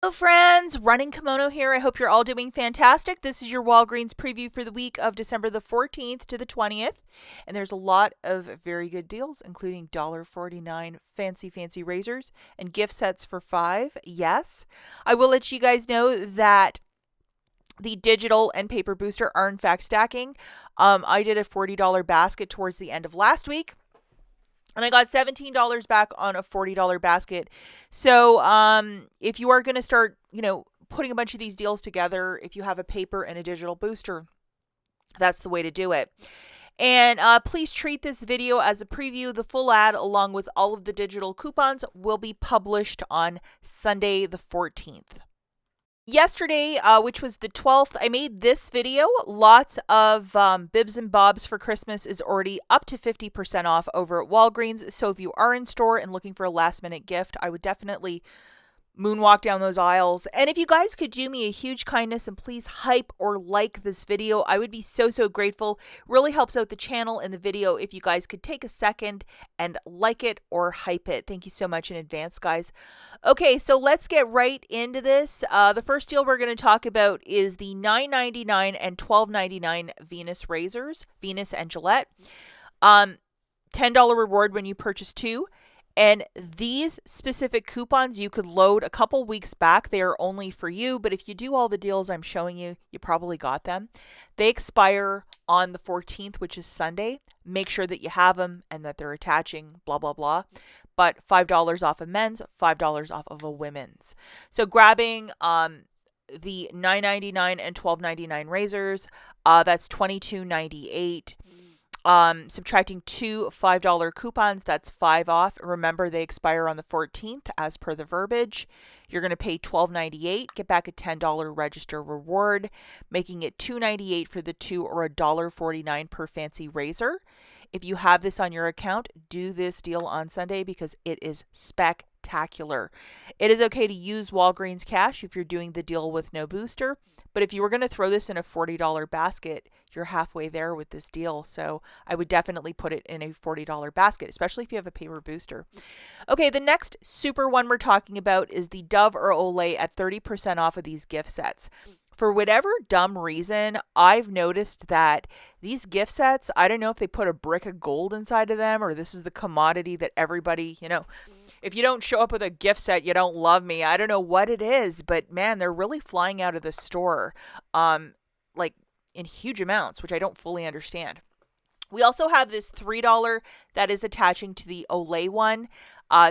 Hello friends, Running Kimono here. I hope you're all doing fantastic. This is your Walgreens preview for the week of December the 14th to the 20th. And there's a lot of very good deals, including $1.49 fancy razors and gift sets for $5. Yes, I will let you guys know that the digital and paper booster are in fact stacking. I did a $40 basket towards the end of last week, and I got $17 back on a $40 basket. So if you are going to start, putting a bunch of these deals together, if you have a paper and a digital booster, that's the way to do it. And please treat this video as a preview. The full ad, along with all of the digital coupons, will be published on Sunday the 14th. Yesterday, which was the 12th, I made this video. Lots of bibs and bobs for Christmas is already up to 50% off over at Walgreens. So if you are in store and looking for a last minute gift, I would definitely moonwalk down those aisles. And if you guys could do me a huge kindness and please hype or like this video, I would be so grateful. Really helps out the channel and the video if you guys could take a second and like it or hype it. Thank you so much in advance, guys. Okay, so let's get right into this. The first deal we're going to talk about is the $9.99 and $12.99 Venus razors, Venus and Gillette. $10 reward when you purchase 2. And these specific coupons you could load a couple weeks back. They are only for you, but if you do all the deals I'm showing you, you probably got them. They expire on the 14th, which is Sunday. Make sure that you have them and that they're attaching, blah, blah, blah. But $5 off of men's, $5 off of a women's. So grabbing the $9.99 and $12.99 razors, that's $22.98. Subtracting 2 $5 coupons, that's 5 off. Remember, they expire on the 14th as per the verbiage. You're going to pay $12.98, get back a $10 register reward, making it $2.98 for the 2 or $1.49 per fancy razor. If you have this on your account, do this deal on Sunday because it is spectacular. It is okay to use Walgreens cash if you're doing the deal with no booster, but if you were going to throw this in a $40 basket, you're halfway there with this deal. So I would definitely put it in a $40 basket, especially if you have a paper booster. Okay, the next super one we're talking about is the Dove or Olay at 30% off of these gift sets. For whatever dumb reason, I've noticed that these gift sets, I don't know if they put a brick of gold inside of them or this is the commodity that everybody, if you don't show up with a gift set, you don't love me. I don't know what it is, but man, they're really flying out of the store like in huge amounts, which I don't fully understand. We also have this $3 that is attaching to the Olay one.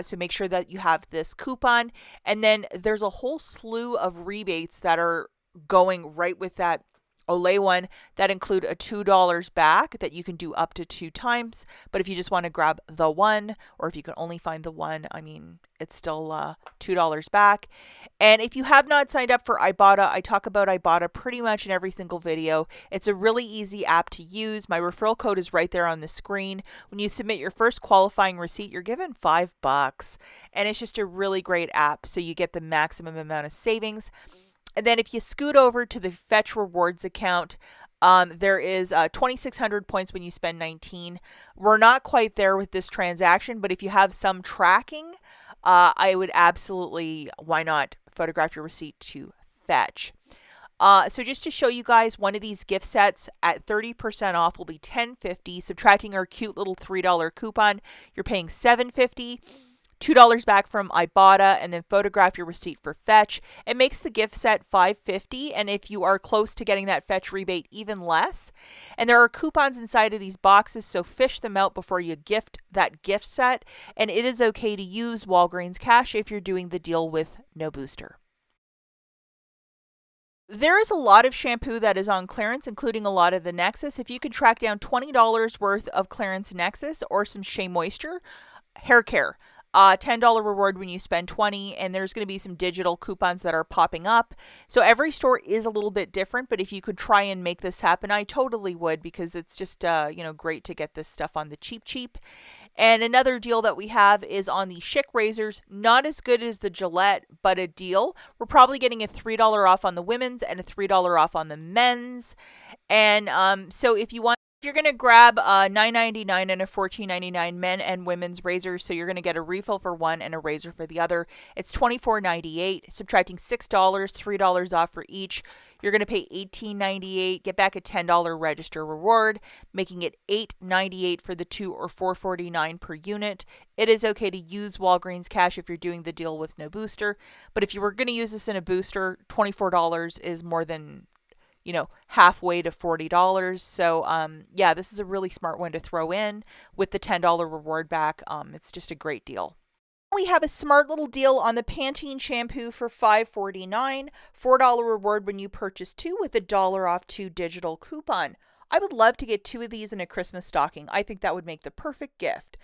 So make sure that you have this coupon. And then there's a whole slew of rebates that are going right with that Olay one that include a $2 back that you can do up to 2 times. But if you just want to grab the one, or if you can only find the one, I mean, it's still $2 back. And if you have not signed up for IBOTTA, I talk about IBOTTA pretty much in every single video. It's a really easy app to use. My referral code is right there on the screen. When you submit your first qualifying receipt, you're given $5. And it's just a really great app. So you get the maximum amount of savings. And then if you scoot over to the Fetch Rewards account, there is 2,600 points when you spend 19. We're not quite there with this transaction, but if you have some tracking, I would absolutely, why not, photograph your receipt to Fetch. So just to show you guys, one of these gift sets at 30% off will be $10.50. Subtracting our cute little $3 coupon, you're paying $7.50. $2 back from IBOTTA, and then photograph your receipt for Fetch. It makes the gift set $5.50, and if you are close to getting that Fetch rebate, even less. And there are coupons inside of these boxes, so fish them out before you gift that gift set. And it is okay to use Walgreens cash if you're doing the deal with no booster. There is a lot of shampoo that is on clearance, including a lot of the Nexus. If you could track down $20 worth of clearance Nexus or some Shea Moisture hair care, $10 reward when you spend $20, and there's going to be some digital coupons that are popping up. So every store is a little bit different, but if you could try and make this happen, I totally would, because it's just great to get this stuff on the cheap. And another deal that we have is on the Schick razors. Not as good as the Gillette, but a deal. We're probably getting a $3 off on the women's and a $3 off on the men's. And so if you want If you're going to grab a $9.99 and a $14.99 men and women's razors, so you're going to get a refill for one and a razor for the other, it's $24.98, subtracting $6, $3 off for each. You're going to pay $18.98, get back a $10 register reward, making it $8.98 for the two or $4.49 per unit. It is okay to use Walgreens cash if you're doing the deal with no booster, but if you were going to use this in a booster, $24 is more than halfway to $40. So, yeah, this is a really smart one to throw in with the $10 reward back. It's just a great deal. We have a smart little deal on the Pantene shampoo for $5.49, $4 reward when you purchase two with a $1 off two digital coupon. I would love to get two of these in a Christmas stocking. I think that would make the perfect gift.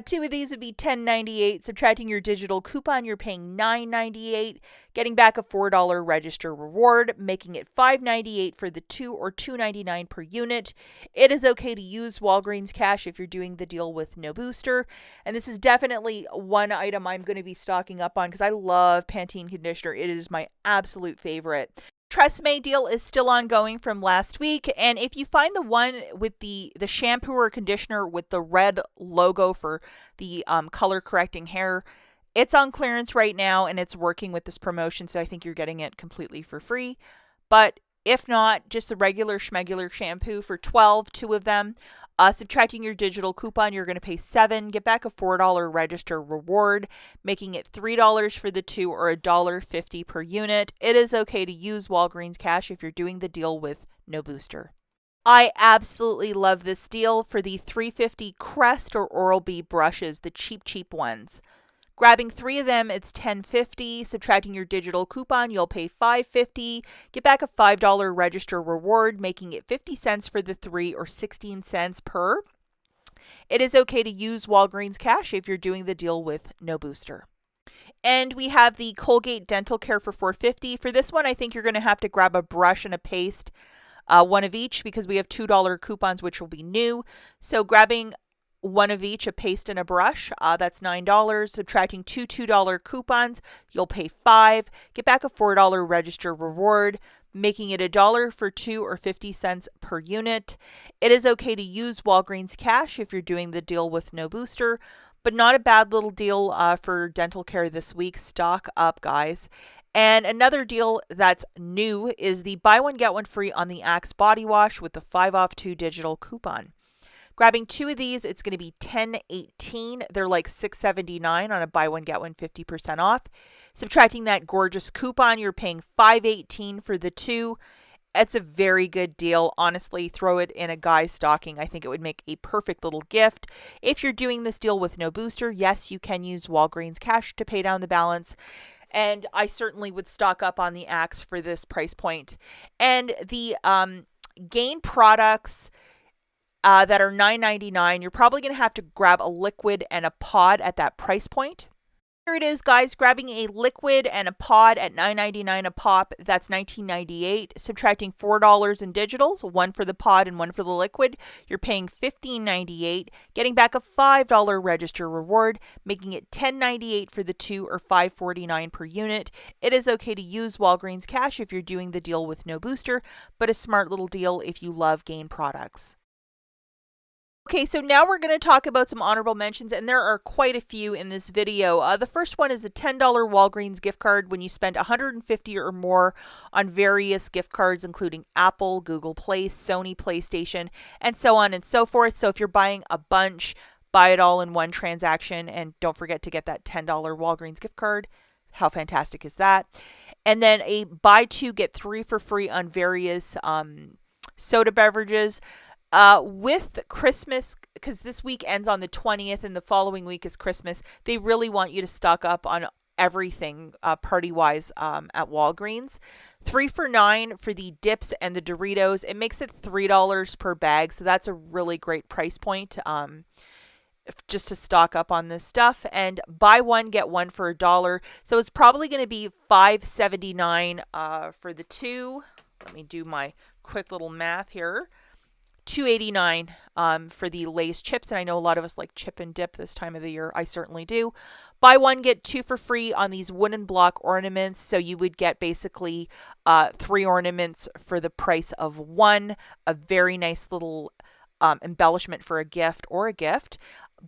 Two of these would be $10.98. Subtracting your digital coupon, you're paying $9.98, getting back a $4 register reward, making it $5.98 for the two or $2.99 per unit. It is okay to use Walgreens cash if you're doing the deal with no booster. And this is definitely one item I'm going to be stocking up on because I love Pantene conditioner. It is my absolute favorite. Tresemme deal is still ongoing from last week, and if you find the one with the shampoo or conditioner with the red logo for the color correcting hair, it's on clearance right now and it's working with this promotion, so I think you're getting it completely for free. But if not, just the regular schmegular shampoo for $12, two of them. Subtracting your digital coupon, you're going to pay $7, get back a $4 register reward, making it $3 for the two or $1.50 per unit. It is okay to use Walgreens cash if you're doing the deal with no booster. I absolutely love this deal for the 350 Crest or Oral-B brushes, the cheap ones. Grabbing three of them, it's $10.50. Subtracting your digital coupon, you'll pay $5.50. Get back a $5 register reward, making it 50 cents for the three or 16 cents per. It is okay to use Walgreens cash if you're doing the deal with no booster. And we have the Colgate Dental Care for $4.50. For this one, I think you're going to have to grab a brush and a paste, one of each, because we have $2 coupons, which will be new. So grabbing one of each, a paste and a brush, that's $9. Subtracting two $2 coupons, you'll pay $5. Get back a $4 register reward, making it $1 for two or 50 cents per unit. It is okay to use Walgreens cash if you're doing the deal with no booster, but not a bad little deal for dental care this week. Stock up, guys. And another deal that's new is the buy one get one free on the Axe body wash with the 5 off 2 digital coupon. Grabbing two of these, it's going to be $10.18. They're like $6.79 on a buy one get one 50% off. Subtracting that gorgeous coupon, you're paying $5.18 for the two. It's a very good deal. Honestly, throw it in a guy's stocking. I think it would make a perfect little gift. If you're doing this deal with no booster, yes, you can use Walgreens cash to pay down the balance. And I certainly would stock up on the Axe for this price point. And the Gain products that are $9.99, you're probably going to have to grab a liquid and a pod at that price point. Here it is, guys, grabbing a liquid and a pod at $9.99 a pop. That's $19.98. Subtracting $4 in digitals, one for the pod and one for the liquid, you're paying $15.98. Getting back a $5 register reward, making it $10.98 for the two or $5.49 per unit. It is okay to use Walgreens cash if you're doing the deal with no booster, but a smart little deal if you love Gain products. Okay, so now we're going to talk about some honorable mentions, and there are quite a few in this video. The first one is a $10 Walgreens gift card when you spend $150 or more on various gift cards, including Apple, Google Play, Sony PlayStation, and so on and so forth. So if you're buying a bunch, buy it all in one transaction, and don't forget to get that $10 Walgreens gift card. How fantastic is that? And then a buy two, get three for free on various soda beverages. With Christmas, because this week ends on the 20th and the following week is Christmas, they really want you to stock up on everything party-wise at Walgreens. 3 for $9 for the dips and the Doritos. It makes it $3 per bag, so that's a really great price point just to stock up on this stuff. And buy one, get one for $1. So it's probably going to be $5.79 for the two. Let me do my quick little math here. $2.89 for the Lay's chips, and I know a lot of us like chip and dip this time of the year. I certainly do. Buy one, get two for free on these wooden block ornaments, so you would get basically 3 ornaments for the price of one. A very nice little embellishment for a gift or a gift.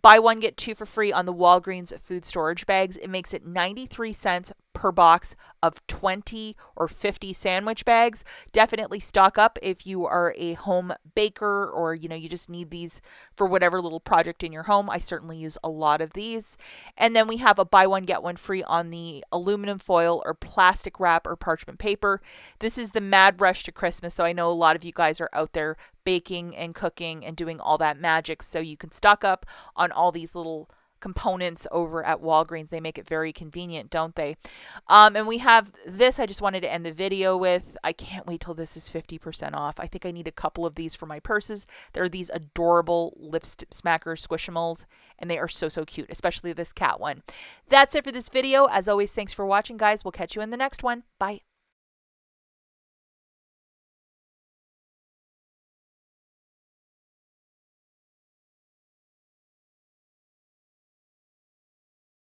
Buy one, get two for free on the Walgreens food storage bags. It makes it 93 cents per box of 20 or 50 sandwich bags. Definitely stock up if you are a home baker, or you just need these for whatever little project in your home. I certainly use a lot of these. And then we have a buy one get one free on the aluminum foil or plastic wrap or parchment paper. This is the mad rush to Christmas, so I know a lot of you guys are out there baking and cooking and doing all that magic, so you can stock up on all these little components over at Walgreens. They make it very convenient, don't they? And we have this I just wanted to end the video with. I can't wait till this is 50% off. I think I need a couple of these for my purses. They're these adorable lip smacker squishimals, and they are so cute, especially this cat one. That's it for this video. As always, thanks for watching, guys. We'll catch you in the next one. Bye.